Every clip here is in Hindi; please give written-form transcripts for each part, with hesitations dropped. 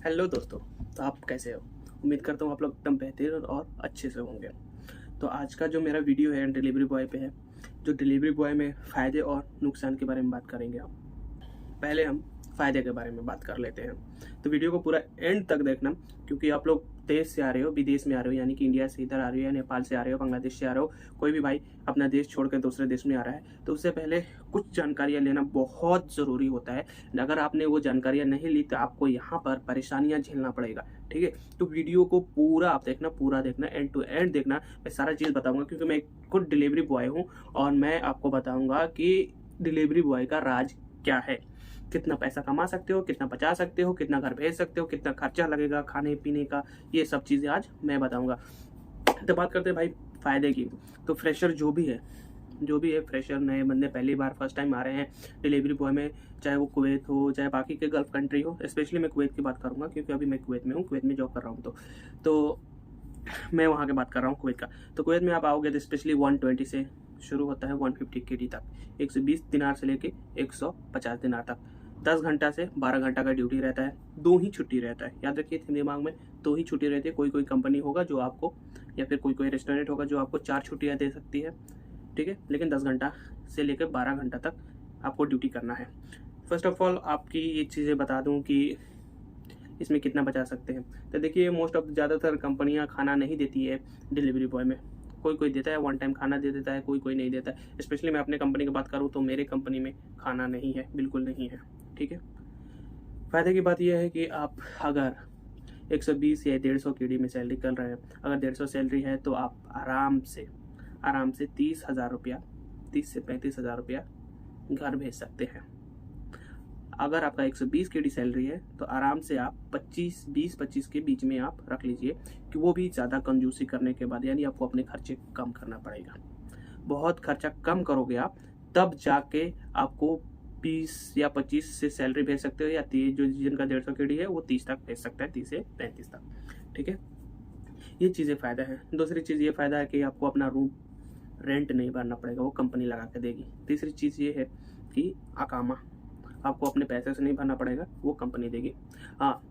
हेलो दोस्तों। तो आप कैसे हो? उम्मीद करता हूँ आप लोग एकदम बेहतर और अच्छे से होंगे। तो आज का जो मेरा वीडियो है डिलीवरी बॉय पे है। जो डिलीवरी बॉय में फ़ायदे और नुकसान के बारे में बात करेंगे हम। पहले हम फ़ायदे के बारे में बात कर लेते हैं। तो वीडियो को पूरा एंड तक देखना, क्योंकि आप लोग देश से आ रहे हो, विदेश में आ रहे हो, यानी कि इंडिया से इधर आ रहे हो या नेपाल से आ रहे हो, बांग्लादेश से आ रहे हो, कोई भी भाई अपना देश छोड़कर दूसरे देश में आ रहा है, तो उससे पहले कुछ जानकारियाँ लेना बहुत ज़रूरी होता है। अगर आपने वो जानकारियाँ नहीं ली तो आपको यहाँ पर परेशानियाँ झेलना पड़ेगा। ठीक है, तो वीडियो को पूरा आप देखना, पूरा देखना, एंड टू एंड देखना। मैं सारा चीज़ बताऊँगा, क्योंकि मैं खुद डिलीवरी बॉय हूँ और मैं आपको बताऊँगा कि डिलीवरी बॉय का राज क्या है। कितना पैसा कमा सकते हो, कितना बचा सकते हो, कितना घर भेज सकते हो, कितना खर्चा लगेगा खाने पीने का, ये सब चीज़ें आज मैं बताऊंगा। तो बात करते हैं भाई फ़ायदे की। तो फ्रेशर जो भी है फ्रेशर, नए बंदे पहली बार फर्स्ट टाइम आ रहे हैं डिलीवरी बॉय में, चाहे वो कुवैत हो चाहे बाकी के गल्फ कंट्री हो। स्पेशली मैं कुवैत की बात करूँगा, क्योंकि अभी मैं कुवैत में हूँ, कुवैत में जॉब कर रहा हूँ। तो मैं वहाँ की बात कर रहा हूँ, कुवैत का। तो कुवैत में आप आओगे तो स्पेशली 120 से शुरू होता है 150 KD तक, 120 दिनार से लेके 150 दिनार तक। 10 घंटा से 12 घंटा का ड्यूटी रहता है, 2 ही छुट्टी रहता है। याद रखिए दिमाग में, 2 ही छुट्टी रहती है। कोई कंपनी होगा जो आपको, या फिर कोई रेस्टोरेंट होगा जो आपको 4 छुट्टियाँ दे सकती है। ठीक है, लेकिन 10 घंटा से लेकर 12 घंटा तक आपको ड्यूटी करना है। फर्स्ट ऑफ ऑल आपकी ये चीज़ें बता दूँ कि इसमें कितना बचा सकते हैं। तो देखिए, मोस्ट ऑफ ज़्यादातर कंपनियां खाना नहीं देती है डिलीवरी बॉय में। कोई देता है, वन टाइम खाना दे देता है, कोई नहीं देता है। स्पेशली मैं अपने कंपनी की बात करूँ तो मेरे कंपनी में खाना नहीं है, बिल्कुल नहीं है। ठीक है, फ़ायदे की बात यह है कि आप अगर 120 या 150 KD में सैलरी कर रहे हैं, अगर 150 सैलरी है तो आप आराम से 30,000 रुपया, 30 से 35,000 रुपया घर भेज सकते हैं। अगर आपका 120 KD सैलरी है तो आराम से आप 20-25 के बीच में आप रख लीजिए, कि वो भी ज़्यादा कंजूसी करने के बाद, यानी आपको अपने खर्चे कम करना पड़ेगा। बहुत खर्चा कम करोगे आप, तब जाके आपको 20 या 25 से सैलरी भेज सकते हो, या जो जिनका 150 KD है वो 30 तक भेज सकता है, 30 से 35 तक। ठीक है, ये चीज़ें फ़ायदा है। दूसरी चीज़ ये फ़ायदा है कि आपको अपना रूम रेंट नहीं भरना पड़ेगा, वो कंपनी लगा के देगी। तीसरी चीज़ ये है कि अकामा आपको अपने पैसे से नहीं भरना पड़ेगा, वो कंपनी देगी। हाँ,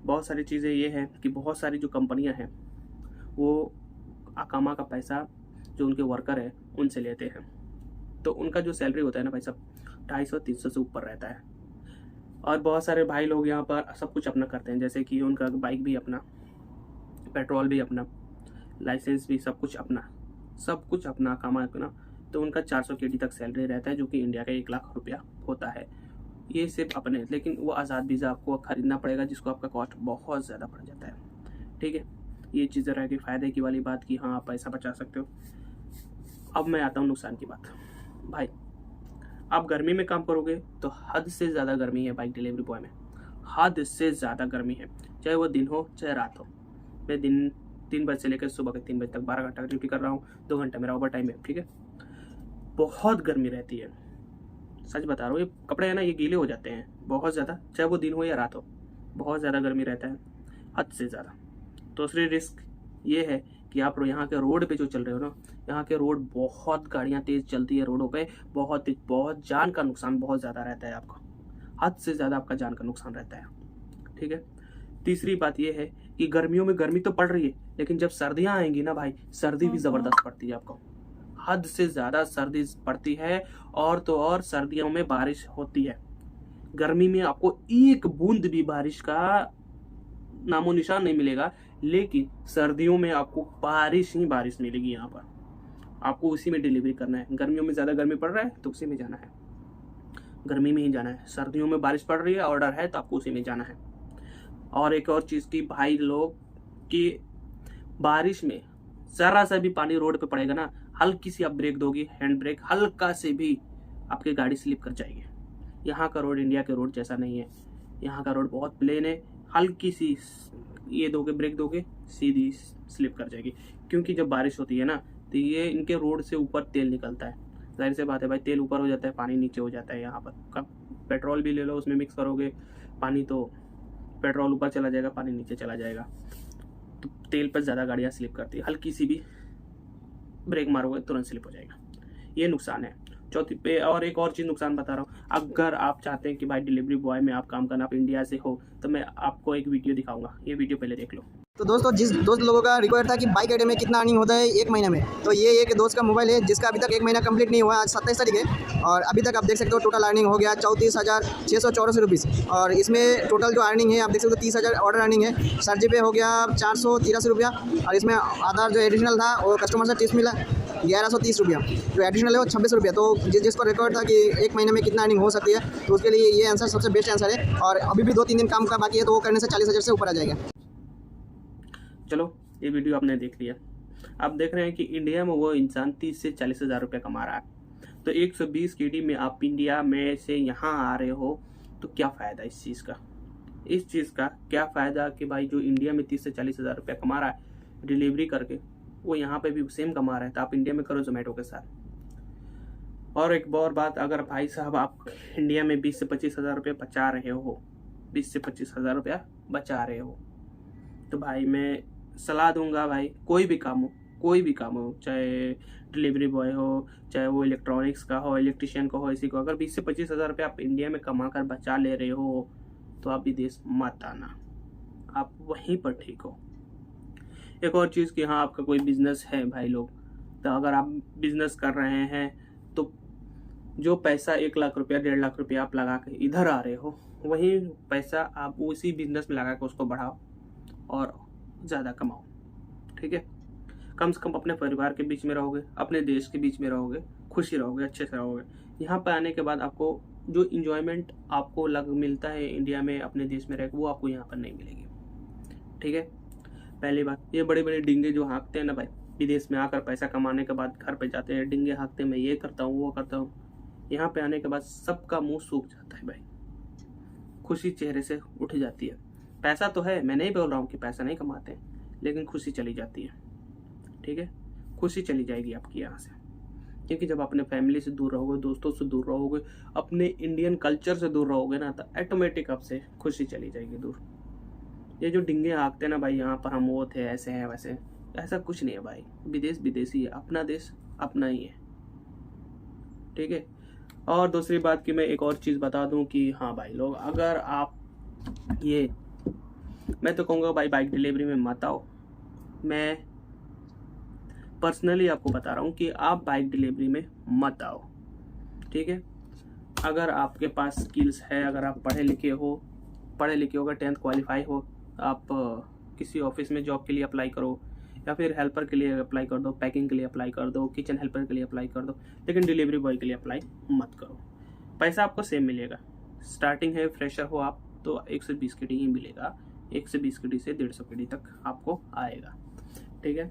बहुत सारी चीज़ें ये हैं कि बहुत सारी जो कंपनियां हैं वो अकामा का पैसा जो उनके वर्कर है उनसे लेते हैं। तो उनका जो सैलरी होता है ना भाई साहब, 250-300 से ऊपर रहता है। और बहुत सारे भाई लोग यहाँ पर सब कुछ अपना करते हैं, जैसे कि उनका बाइक भी अपना, पेट्रोल भी अपना, लाइसेंस भी, सब कुछ अपना अकामा अपना। तो उनका 400 KD तक सैलरी रहता है, जो कि इंडिया का 1 लाख रुपया होता है। ये सिर्फ अपने, लेकिन वो आज़ाद वीज़ा आपको खरीदना पड़ेगा, जिसको आपका कॉस्ट बहुत ज़्यादा पड़ जाता है। ठीक है, ये चीज़ें रह गई फ़ायदे की वाली बात कि हाँ आप पैसा बचा सकते हो। अब मैं आता हूँ नुकसान की बात। भाई, आप गर्मी में काम करोगे तो हद से ज़्यादा गर्मी है बाइक डिलीवरी बॉय में, हद से ज़्यादा गर्मी है, चाहे वो दिन हो चाहे रात हो। मैं दिन 3 बजे से लेकर सुबह के 3 बजे तक 12 घंटा ड्यूटी कर रहा हूँ, 2 घंटा मेरा ओवर टाइम है। ठीक है, बहुत गर्मी रहती है, सच बता रहा हूँ। ये कपड़े हैं ना, ये गीले हो जाते हैं बहुत ज़्यादा, चाहे वो दिन हो या रात हो, बहुत ज़्यादा गर्मी रहता है, हद से ज़्यादा। दूसरी रिस्क ये है कि आप यहाँ के रोड पे जो चल रहे हो ना, यहाँ के रोड बहुत गाड़ियाँ तेज़ चलती है रोडों पे, बहुत जान का नुकसान बहुत ज़्यादा रहता है आपका, हद से ज़्यादा आपका जान का नुकसान रहता है। ठीक है, तीसरी बात ये है कि गर्मियों में गर्मी तो पड़ रही है, लेकिन जब सर्दियाँ आएंगी ना भाई, सर्दी भी ज़बरदस्त पड़ती है आपको, हद से ज़्यादा सर्दी पड़ती है। और तो और सर्दियों में बारिश होती है, गर्मी में आपको एक बूंद भी बारिश का नामो निशान नहीं मिलेगा, लेकिन सर्दियों में आपको बारिश ही बारिश मिलेगी। यहाँ पर आपको उसी में डिलीवरी करना है। गर्मियों में ज़्यादा गर्मी पड़ रहा है तो उसी में जाना है, गर्मी में ही जाना है। सर्दियों में बारिश पड़ रही है, ऑर्डर है, तो आपको उसी में जाना है। और एक और चीज़ की भाई लोग, कि बारिश में ज़रा सा भी पानी रोड पे पड़ेगा ना, हल्की सी आप ब्रेक दोगे, हैंड ब्रेक हल्का से भी, आपकी गाड़ी स्लिप कर जाएगी। यहाँ का रोड इंडिया के रोड जैसा नहीं है, यहाँ का रोड बहुत प्लेन है, हल्की सी ये दोगे, ब्रेक दोगे, सीधी स्लिप कर जाएगी। क्योंकि जब बारिश होती है ना, तो ये इनके रोड से ऊपर तेल निकलता है, जाहिर सी बात है भाई, तेल ऊपर हो जाता है, पानी नीचे हो जाता है। यहाँ पर कब पेट्रोल भी ले लो, उसमें मिक्स करोगे पानी, तो पेट्रोल ऊपर चला जाएगा, पानी नीचे चला जाएगा। तो तेल पर ज़्यादा गाड़ियाँ स्लिप करती है, हल्की सी भी ब्रेक मारोगे तुरंत स्लिप हो जाएगा। ये नुकसान है। चौथी पे और एक और चीज़ नुकसान बता रहा हूँ, अगर आप चाहते हैं कि भाई डिलीवरी बॉय में आप काम करना, आप इंडिया से हो, तो मैं आपको एक वीडियो दिखाऊंगा, ये वीडियो पहले देख लो। तो दोस्तों जिस दोस्त लोगों का रिक्वायर था कि बाइक आईडी में कितना अर्निंग होता है एक महीने में, तो ये एक दोस्त का मोबाइल है जिसका अभी तक एक महीना कंप्लीट नहीं हुआ, आज 27 तारीख है और अभी तक आप देख सकते हो टोटल अर्निंग हो गया 34,684 रुपीज़। और इसमें टोटल जो अर्निंग है आप देख सकते हो 30,000 ऑर्डर अर्निंग है। सर जी पे हो गया 483 रुपया और इसमें आधार जो एडिशनल था वो कस्टमर से टिप्स मिला 1130 रुपया, जो एडिशनल है वो 26 रुपया। तो जिसको रिकॉर्ड था कि एक महीने में कितना अर्निंग हो सकती है, तो उसके लिए ये आंसर सबसे बेस्ट आंसर है। और अभी भी 2-3 दिन काम का बाकी है, तो वो करने से 40,000 से ऊपर आ जाएगा। चलो ये वीडियो आपने देख लिया। आप देख रहे हैं कि इंडिया में वो इंसान 30 से 40 हज़ार रुपये कमा रहा है। तो 120 KD में आप इंडिया में से यहाँ आ रहे हो, तो क्या फ़ायदा इस चीज़ का क्या फ़ायदा कि भाई जो इंडिया में 30 से 40 हज़ार रुपये कमा रहा है डिलीवरी करके, वो यहाँ पे भी सेम कमा रहा है। तो आप इंडिया में करो जोमेटो के साथ। और एक और बात, अगर भाई साहब आप इंडिया में 20 से 25 हज़ार रुपये बचा रहे हो, 20 से 25 हज़ार रुपया बचा रहे हो, तो भाई मैं सलाह दूंगा भाई कोई भी काम हो, चाहे डिलीवरी बॉय हो, चाहे वो इलेक्ट्रॉनिक्स का हो, इलेक्ट्रिशियन का हो, इसी को, अगर 20 से 25 हज़ार रुपये आप इंडिया में कमा कर बचा ले रहे हो, तो आप विदेश मत आना, आप वहीं पर ठीक हो। एक और चीज़ कि हाँ आपका कोई बिजनेस है भाई लोग, तो अगर आप बिजनेस कर रहे हैं तो जो पैसा 1 लाख रुपया 1.5 लाख रुपया आप लगा के इधर आ रहे हो, वही पैसा आप उसी बिजनेस में लगा के उसको बढ़ाओ और ज़्यादा कमाओ। ठीक है, कम से कम अपने परिवार के बीच में रहोगे, अपने देश के बीच में रहोगे, खुशी रहोगे, अच्छे से रहोगे। यहाँ पर आने के बाद आपको जो इंजॉयमेंट आपको मिलता है इंडिया में अपने देश में रह, वो आपको यहाँ पर नहीं मिलेगी। ठीक है, पहली बात, ये बड़े बड़े डिंगे जो हाँकते हैं ना भाई, विदेश में आकर पैसा कमाने के बाद घर पे जाते हैं, डिंगे हाँकते हैं, मैं ये करता हूँ वो करता हूँ, यहाँ पे आने के बाद सबका मुँह सूख जाता है भाई, खुशी चेहरे से उठ जाती है। पैसा तो है, मैं नहीं बोल रहा हूँ कि पैसा नहीं कमाते हैं, लेकिन खुशी चली जाती है। ठीक है, खुशी चली जाएगी आपकी यहाँ से, क्योंकि जब अपने फैमिली से दूर रहोगे, दोस्तों से दूर रहोगे, अपने इंडियन कल्चर से दूर रहोगे ना, तो ऑटोमेटिक आपसे खुशी चली जाएगी दूर। ये जो डिंगे हाँकते हैं ना भाई, यहाँ पर हम वो थे, ऐसे हैं वैसे, ऐसा कुछ नहीं है भाई। विदेश विदेशी है, अपना देश अपना ही है। ठीक है, और दूसरी बात कि मैं एक और चीज़ बता दूं कि हाँ भाई लोग, अगर आप ये, मैं तो कहूँगा भाई बाइक डिलीवरी में मत आओ। मैं पर्सनली आपको बता रहा हूँ कि आप बाइक डिलीवरी में मत आओ। ठीक है, अगर आपके पास स्किल्स है, अगर आप पढ़े लिखे हो, अगर 10th क्वालिफाई हो, आप किसी ऑफिस में जॉब के लिए अप्लाई करो, या फिर हेल्पर के लिए अप्लाई कर दो, पैकिंग के लिए अप्लाई कर दो, किचन हेल्पर के लिए अप्लाई कर दो, लेकिन डिलीवरी बॉय के लिए अप्लाई मत करो। पैसा आपको सेम मिलेगा, स्टार्टिंग है, फ्रेशर हो आप तो 120 KD ही मिलेगा, 120 KD से 150 KD तक आपको आएगा। ठीक है,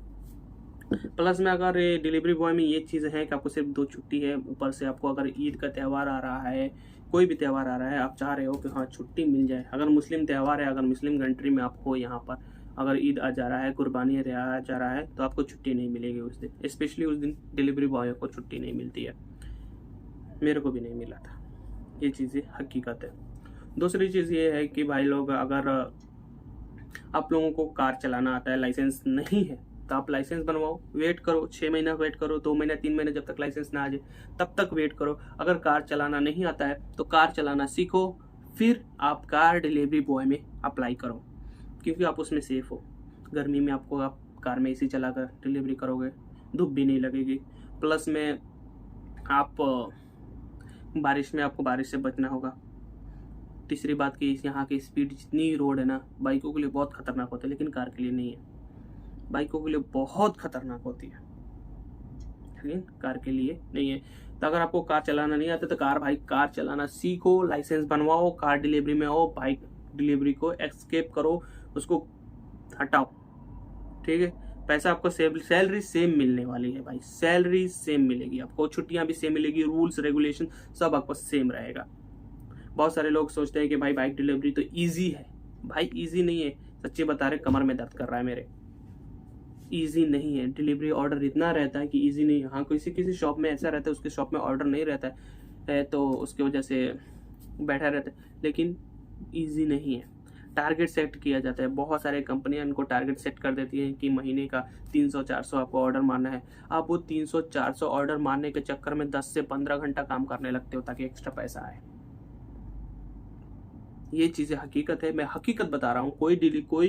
प्लस में अगर डिलीवरी बॉय में ये चीज़ है कि आपको सिर्फ 2 छुट्टी है, ऊपर से आपको अगर ईद का त्यौहार आ रहा है, कोई भी त्यौहार आ रहा है, आप चाह रहे हो कि हाँ छुट्टी मिल जाए, अगर मुस्लिम त्यौहार है, अगर मुस्लिम कंट्री में आप हो, यहाँ पर अगर ईद आ जा रहा है, कुर्बानी आ जा रहा है, तो आपको छुट्टी नहीं मिलेगी उस दिन। स्पेशली उस दिन डिलीवरी बॉय को छुट्टी नहीं मिलती है, मेरे को भी नहीं मिला था, ये चीज़ें हकीकत है। दूसरी चीज़ ये है कि भाई लोग, अगर आप लोगों को कार चलाना आता है, लाइसेंस नहीं है, तो आप लाइसेंस बनवाओ, वेट करो, 6 महीना वेट करो, 2 महीना 3 महीने, जब तक लाइसेंस ना आ जाए तब तक वेट करो। अगर कार चलाना नहीं आता है तो कार चलाना सीखो, फिर आप कार डिलीवरी बॉय में अप्लाई करो, क्योंकि आप उसमें सेफ हो। गर्मी में आपको, आप कार में AC चलाकर डिलीवरी करोगे, धूप भी नहीं लगेगी। प्लस में आप बारिश में, आपको बारिश से बचना होगा। तीसरी बात कि यहाँ की स्पीड, जितनी रोड है ना, बाइकों के लिए बहुत खतरनाक होती है, लेकिन कार के लिए नहीं है। बाइकों के लिए बहुत खतरनाक होती है, लेकिन कार के लिए नहीं है। तो अगर आपको कार चलाना नहीं आता तो कार चलाना सीखो, लाइसेंस बनवाओ, कार डिलीवरी में आओ, बाइक डिलीवरी को एस्केप करो, उसको हटाओ। ठीक है, पैसा आपको सैलरी सेम मिलने वाली है भाई, सैलरी सेम मिलेगी आपको, छुट्टियां भी सेम मिलेगी, रूल्स रेगुलेशन सब आपको सेम रहेगा। बहुत सारे लोग सोचते हैं कि भाई बाइक डिलीवरी तो ईजी है, भाई ईजी नहीं है, सच्ची बता रहे, कमर में दर्द कर रहा है मेरे, ईजी नहीं है। डिलीवरी ऑर्डर इतना रहता है कि ईजी नहीं है। हाँ, किसी शॉप में ऐसा रहता है, उसके शॉप में ऑर्डर नहीं रहता है तो उसकी वजह से बैठा रहता है, लेकिन ईजी नहीं है। टारगेट सेट किया जाता है। बहुत सारे कंपनियां इनको टारगेट सेट कर देती हैं कि महीने का 300-400 आपको ऑर्डर मारना है। आप वो 300-400 ऑर्डर मारने के चक्कर में 10 से 15 घंटा काम करने लगते हो ताकि एक्स्ट्रा पैसा आए। ये चीज़ें हकीकत है, मैं हकीकत बता रहा हूँ। कोई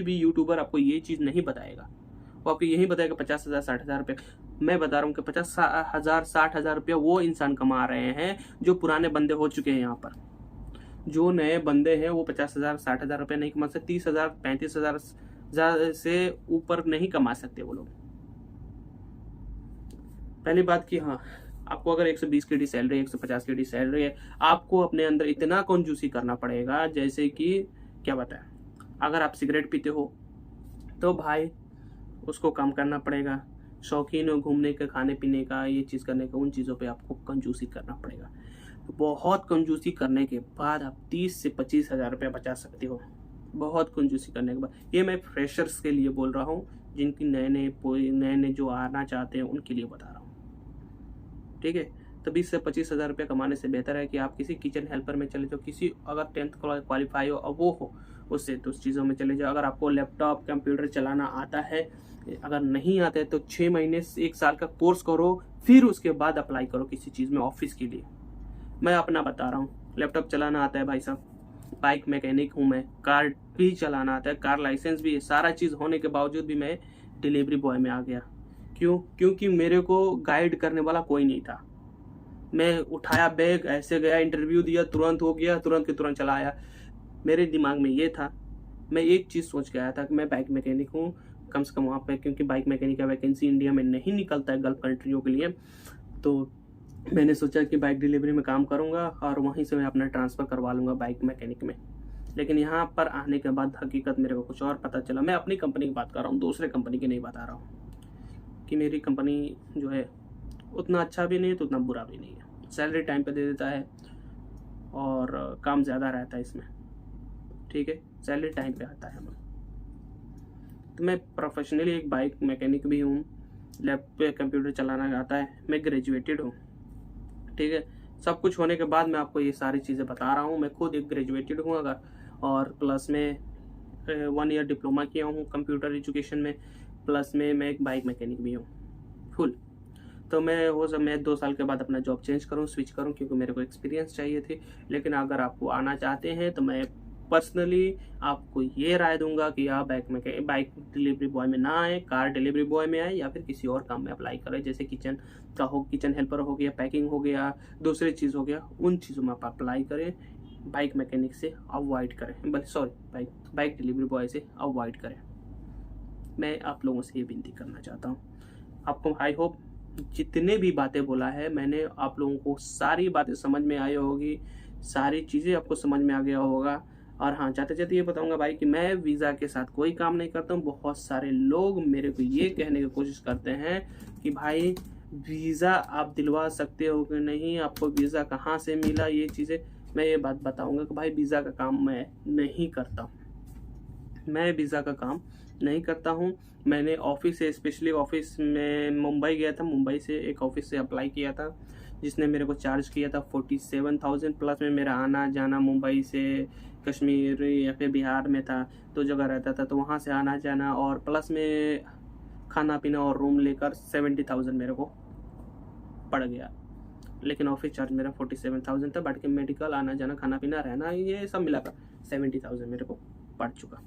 भी यूट्यूबर आपको ये चीज़ नहीं बताएगा। वो आपको यही बताएगा 50,000 60,000 रुपये। मैं बता रहा हूँ कि 50,000 60,000 रुपया वो इंसान कमा रहे हैं जो पुराने बंदे हो चुके हैं। यहाँ पर जो नए बंदे हैं वो 50,000 60,000 रुपये नहीं कमा सकते, 30,000 35,000 से ऊपर नहीं कमा सकते वो लोग। पहली बात कि हाँ, आपको अगर 120 KD सैलरी 150 KD सैलरी है, आपको अपने अंदर इतना कंजूसी करना पड़ेगा। जैसे कि क्या बताएं, अगर आप सिगरेट पीते हो तो भाई उसको कम करना पड़ेगा। शौकीन हो घूमने का, खाने पीने का, ये चीज़ करने का, उन चीज़ों पे आपको कंजूसी करना पड़ेगा। तो बहुत कंजूसी करने के बाद आप 30 से 25,000 रुपये बचा सकते हो। बहुत कंजूसी करने के बाद। ये मैं फ्रेशर्स के लिए बोल रहा हूँ, जिनकी नए जो आना चाहते हैं उनके लिए बता रहा हूँ, ठीक है। तो 20 से 25,000 रुपये कमाने से बेहतर है कि आप किसी किचन हेल्पर में चले जाओ। किसी अगर 10th क्वालिफाई हो और वो हो उससे तो उस चीज़ों में चले जाओ। अगर आपको लैपटॉप कंप्यूटर चलाना आता है, अगर नहीं आता है तो 6 महीने से 1 साल का कोर्स करो, फिर उसके बाद अप्लाई करो किसी चीज़ में, ऑफिस के लिए। मैं अपना बता रहा हूँ, लैपटॉप चलाना आता है भाई साहब, बाइक मैकेनिक हूँ मैं, कार भी चलाना आता है, कार लाइसेंस भी है, सारा चीज़ होने के बावजूद भी मैं डिलीवरी बॉय में आ गया। क्योंकि मेरे को गाइड करने वाला कोई नहीं था। मैं उठाया बैग, ऐसे गया, इंटरव्यू दिया, तुरंत हो गया, तुरंत के तुरंत चला आया। मेरे दिमाग में ये था, मैं एक चीज़ सोच के आया था कि मैं बाइक मैकेनिक हूँ, कम से कम वहाँ पे, क्योंकि बाइक मैकेनिक का वैकेंसी इंडिया में नहीं निकलता है गल्फ कंट्रियों के लिए। तो मैंने सोचा कि बाइक डिलीवरी में काम करूँगा और वहीं से मैं अपना ट्रांसफ़र करवा लूँगा बाइक मैकेनिक में। लेकिन यहाँ पर आने के बाद हकीकत मेरे को कुछ और पता चला। मैं अपनी कंपनी की बात कर रहा हूँ, दूसरे कंपनी की नहीं बता रहा हूँ, कि मेरी कंपनी जो है उतना अच्छा भी नहीं है तो उतना बुरा भी नहीं है। सैलरी टाइम पे दे देता है और काम ज़्यादा रहता है इसमें, ठीक है। सैलरी टाइम पे आता है हमें। तो मैं प्रोफेशनली एक बाइक मैकेनिक भी हूँ, लैब पे कंप्यूटर चलाना आता है, मैं ग्रेजुएटेड हूँ, ठीक है। सब कुछ होने के बाद मैं आपको ये सारी चीज़ें बता रहा हूँ। मैं खुद एक ग्रेजुएटेड हूँ अगर, और प्लस में 1 ईयर डिप्लोमा किया हूँ कंप्यूटर एजुकेशन में, प्लस में मैं एक बाइक मैकेनिक भी हूँ फुल। तो मैं 2 साल के बाद अपना जॉब चेंज करूँ, स्विच करूँ, क्योंकि मेरे को एक्सपीरियंस चाहिए थी। लेकिन अगर आपको आना चाहते हैं तो मैं पर्सनली आपको ये राय दूंगा कि आप बाइक डिलीवरी बॉय में ना आए, कार डिलीवरी बॉय में आए, या फिर किसी और काम में अप्लाई करें, जैसे किचन का हो, किचन हेल्पर हो गया, पैकिंग हो गया, दूसरी चीज़ हो गया, उन चीज़ों में आप अप्लाई करें। बाइक मैकेनिक से अवॉइड करें, बाइक डिलीवरी बॉय से अवॉइड करें। मैं आप लोगों से ये विनती करना चाहता हूँ। आपको आई होप जितने भी बातें बोला है मैंने, आप लोगों को सारी बातें समझ में आई होगी, सारी चीज़ें आपको समझ में आ गया होगा। और हाँ, जाते जाते ये बताऊंगा भाई कि मैं वीज़ा के साथ कोई काम नहीं करता हूँ। बहुत सारे लोग मेरे को ये कहने की कोशिश करते हैं कि भाई वीज़ा आप दिलवा सकते हो कि नहीं, आपको वीज़ा कहाँ से मिला, ये चीज़ें। मैं ये बात बताऊंगा कि भाई वीज़ा का काम मैं नहीं करता हूँ, मैं वीज़ा का काम नहीं करता हूँ। मैंने ऑफिस से, स्पेशली ऑफिस में मुंबई गया था, मुंबई से एक ऑफिस से अप्लाई किया था, जिसने मेरे को चार्ज किया था 47,000, प्लस में मेरा आना जाना मुंबई से कश्मीर या फिर बिहार में था, 2 जगह रहता था, तो वहाँ से आना जाना और प्लस में खाना पीना और रूम लेकर 70,000 मेरे को पड़ गया। लेकिन ऑफिस चार्ज मेरा 47,000 था, बाकी मेडिकल, आना जाना, खाना पीना, रहना, ये सब मिलाकर 70,000 मेरे को पड़ चुका।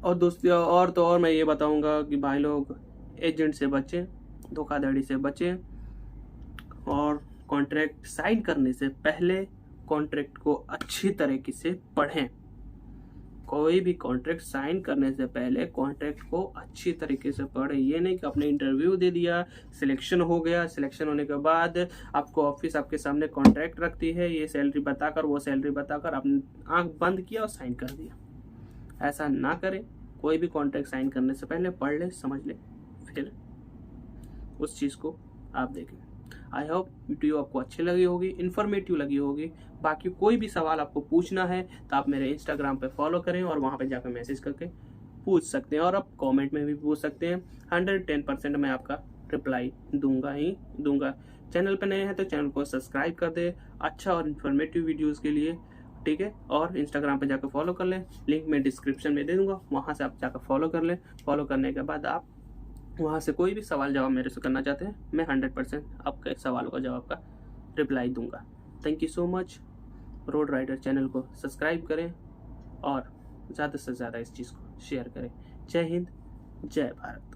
और दोस्तों और मैं ये बताऊंगा कि भाई लोग एजेंट से बचें, धोखाधड़ी से बचें, और कॉन्ट्रैक्ट साइन करने से पहले कॉन्ट्रैक्ट को अच्छी तरीके से पढ़ें। कोई भी कॉन्ट्रैक्ट साइन करने से पहले कॉन्ट्रैक्ट को अच्छी तरीके से पढ़ें। ये नहीं कि आपने इंटरव्यू दे दिया, सिलेक्शन हो गया, सिलेक्शन होने के बाद आपको ऑफिस आपके सामने कॉन्ट्रैक्ट रखती है, ये सैलरी बताकर वो सैलरी बताकर आपने आंख बंद किया और साइन कर दिया। ऐसा ना करें। कोई भी कॉन्ट्रैक्ट साइन करने से पहले पढ़ ले, समझ ले, फिर उस चीज़ को आप देखें। आई होप वीडियो आपको अच्छी लगी होगी, इन्फॉर्मेटिव लगी होगी। बाकी कोई भी सवाल आपको पूछना है तो आप मेरे इंस्टाग्राम पे फॉलो करें और वहाँ पे जाकर मैसेज करके पूछ सकते हैं, और आप कमेंट में भी पूछ सकते हैं। 110% मैं आपका रिप्लाई दूंगा। चैनल पे नए हैं तो चैनल को सब्सक्राइब कर दे अच्छा और इन्फॉर्मेटिव वीडियोज़ के लिए। ठीक है। और इंस्टाग्राम पे जाकर फॉलो कर लें, लिंक मैं डिस्क्रिप्शन में दे दूँगा, वहाँ से आप जाकर फॉलो कर लें। फॉलो करने के बाद आप वहाँ से कोई भी सवाल जवाब मेरे से करना चाहते हैं, मैं 100% आपके सवालों का जवाब का रिप्लाई दूंगा। Thank you so much. Road rider channel को सब्सक्राइब करें और ज़्यादा से ज़्यादा इस चीज़ को शेयर करें। जय हिंद, जय भारत।